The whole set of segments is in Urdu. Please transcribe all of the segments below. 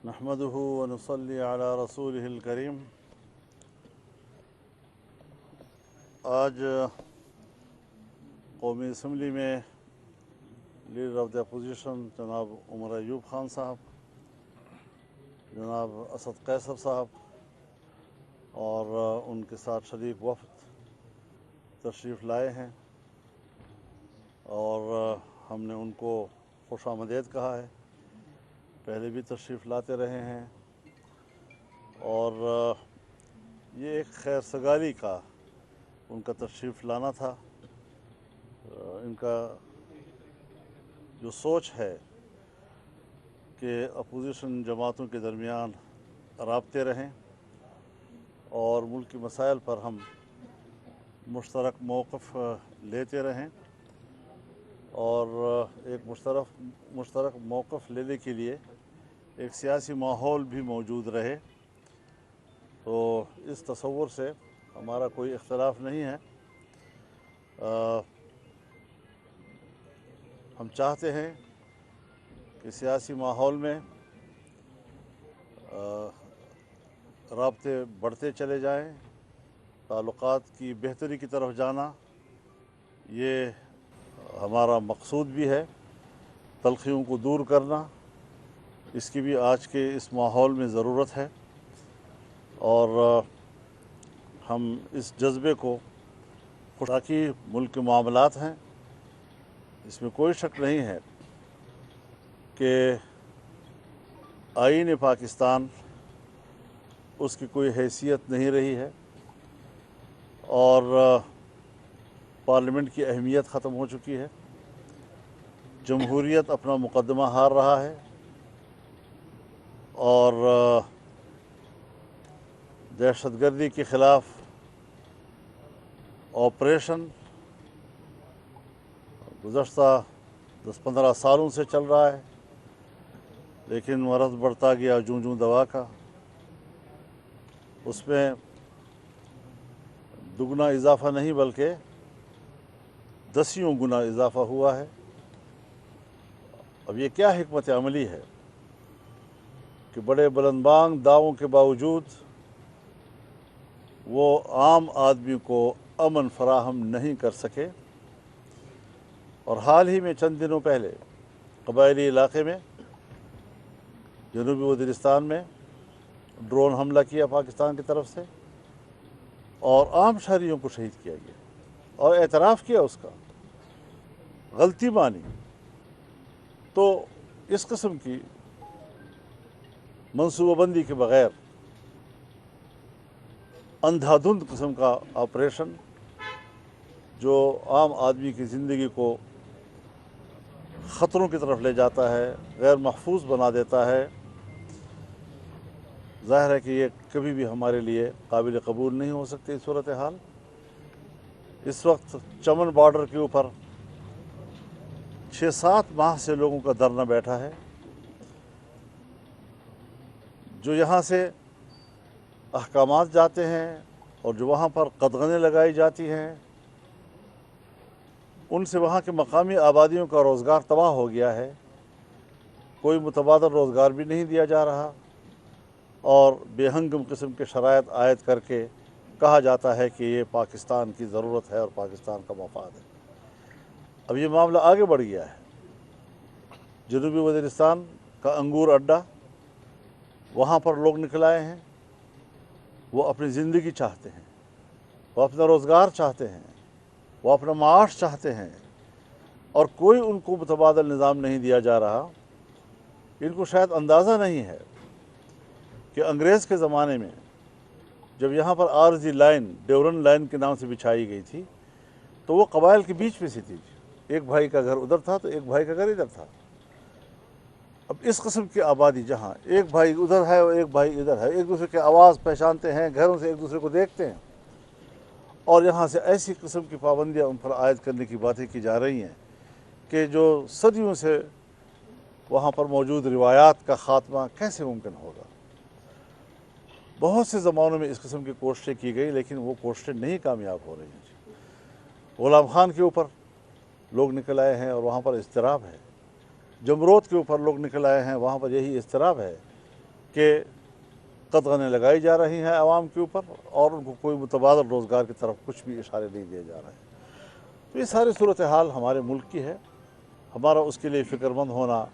نحمده ونصلي على رسوله الكريم. آج قومی اسمبلی میں لیڈر آف دی اپوزیشن جناب عمر ایوب خان صاحب، جناب اسد قیصر صاحب اور ان کے ساتھ شریک وفد تشریف لائے ہیں اور ہم نے ان کو خوش آمدید کہا ہے. پہلے بھی تشریف لاتے رہے ہیں اور یہ ایک خیر سگالی کا ان کا تشریف لانا تھا. ان کا جو سوچ ہے کہ اپوزیشن جماعتوں کے درمیان رابطے رہیں اور ملکی مسائل پر ہم مشترک موقف لیتے رہیں اور ایک مشترک موقف لینے کے لیے ایک سیاسی ماحول بھی موجود رہے، تو اس تصور سے ہمارا کوئی اختلاف نہیں ہے. ہم چاہتے ہیں کہ سیاسی ماحول میں رابطے بڑھتے چلے جائیں، تعلقات کی بہتری کی طرف جانا یہ ہمارا مقصود بھی ہے. تلخیوں کو دور کرنا، اس کی بھی آج کے اس ماحول میں ضرورت ہے اور ہم اس جذبے کو خوراکی ملک کے معاملات ہیں. اس میں کوئی شک نہیں ہے کہ آئین پاکستان اس کی کوئی حیثیت نہیں رہی ہے اور پارلیمنٹ کی اہمیت ختم ہو چکی ہے. جمہوریت اپنا مقدمہ ہار رہا ہے اور دہشت گردی کے خلاف آپریشن گزشتہ 10-15 سالوں سے چل رہا ہے، لیکن مرض بڑھتا گیا جوں دوا کا. اس میں دگنا اضافہ نہیں بلکہ 10 گنا اضافہ ہوا ہے. اب یہ کیا حکمت عملی ہے کہ بڑے بلند بانگ دعووں کے باوجود وہ عام آدمی کو امن فراہم نہیں کر سکے. اور حال ہی میں چند دنوں پہلے قبائلی علاقے میں جنوبی وزیرستان میں ڈرون حملہ کیا پاکستان کی طرف سے اور عام شہریوں کو شہید کیا گیا اور اعتراف کیا اس کا، غلطی مانی. تو اس قسم کی منصوبہ بندی کے بغیر اندھا دھند قسم کا آپریشن جو عام آدمی کی زندگی کو خطروں کی طرف لے جاتا ہے، غیر محفوظ بنا دیتا ہے، ظاہر ہے کہ یہ کبھی بھی ہمارے لیے قابل قبول نہیں ہو سکتی صورتحال. اس وقت چمن بارڈر کے اوپر 6-7 ماہ سے لوگوں کا دھرنا بیٹھا ہے. جو یہاں سے احکامات جاتے ہیں اور جو وہاں پر قدغنیں لگائی جاتی ہیں، ان سے وہاں کے مقامی آبادیوں کا روزگار تباہ ہو گیا ہے. کوئی متبادل روزگار بھی نہیں دیا جا رہا اور بے ہنگم قسم کے شرائط عائد کر کے کہا جاتا ہے کہ یہ پاکستان کی ضرورت ہے اور پاکستان کا مفاد ہے. اب یہ معاملہ آگے بڑھ گیا ہے. جنوبی وزیرستان کا انگور اڈا، وہاں پر لوگ نکل آئے ہیں. وہ اپنی زندگی چاہتے ہیں، وہ اپنا روزگار چاہتے ہیں، وہ اپنا معاش چاہتے ہیں اور کوئی ان کو متبادل نظام نہیں دیا جا رہا. ان کو شاید اندازہ نہیں ہے کہ انگریز کے زمانے میں جب یہاں پر عارضی لائن ڈیورن لائن کے نام سے بچھائی گئی تھی تو وہ قبائل کے بیچ میں سے تھی. ایک بھائی کا گھر ادھر تھا تو ایک بھائی کا گھر ادھر تھا. اب اس قسم کی آبادی جہاں ایک بھائی ادھر ہے اور ایک بھائی ادھر ہے، ایک دوسرے کے آواز پہچانتے ہیں، گھروں سے ایک دوسرے کو دیکھتے ہیں، اور یہاں سے ایسی قسم کی پابندیاں ان پر عائد کرنے کی باتیں کی جا رہی ہیں کہ جو صدیوں سے وہاں پر موجود روایات کا خاتمہ کیسے ممکن ہوگا. بہت سے زمانوں میں اس قسم کی کوششیں کی گئی لیکن وہ کوششیں نہیں کامیاب ہو رہی ہیں. غلام خان کے اوپر لوگ نکل آئے ہیں اور وہاں پر اضطراب ہے. جمروت کے اوپر لوگ نکل آئے ہیں، وہاں پر یہی اضطراب ہے. کہ قدغنیں لگائی جا رہی ہیں عوام کے اوپر اور ان کو کوئی متبادل روزگار کی طرف کچھ بھی اشارے نہیں دیے جا رہے ہیں۔ تو یہ ساری صورتحال ہمارے ملک کی ہے، ہمارا اس کے لیے فکر مند ہونا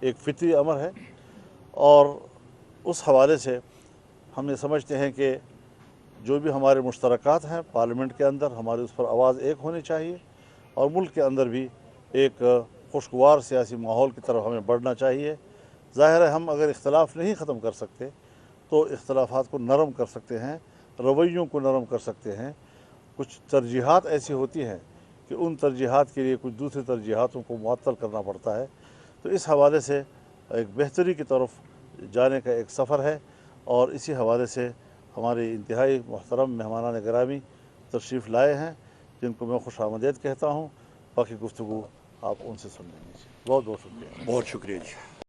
ایک فطری امر ہے، اور اس حوالے سے ہم یہ سمجھتے ہیں کہ جو بھی ہمارے مشترکات ہیں پارلیمنٹ کے اندر ہماری اس پر آواز ایک ہونی چاہیے، اور ملک کے اندر بھی ایک خوشگوار سیاسی ماحول کی طرف ہمیں بڑھنا چاہیے۔ ظاہر ہے ہم اگر اختلاف نہیں ختم کر سکتے تو اختلافات کو نرم کر سکتے ہیں، رویوں کو نرم کر سکتے ہیں۔ کچھ ترجیحات ایسی ہوتی ہیں کہ ان ترجیحات کے لیے کچھ دوسری ترجیحاتوں کو معطل کرنا پڑتا ہے۔ تو اس حوالے سے ایک بہتری کی طرف جانے کا ایک سفر ہے، اور اسی حوالے سے ہمارے انتہائی محترم مہمانان گرامی تشریف لائے ہیں، جن کو میں خوش آمدید کہتا ہوں۔ باقی گفتگو آپ ان سے سن لیں گے۔ بہت بہت شکریہ۔ بہت شکریہ جی۔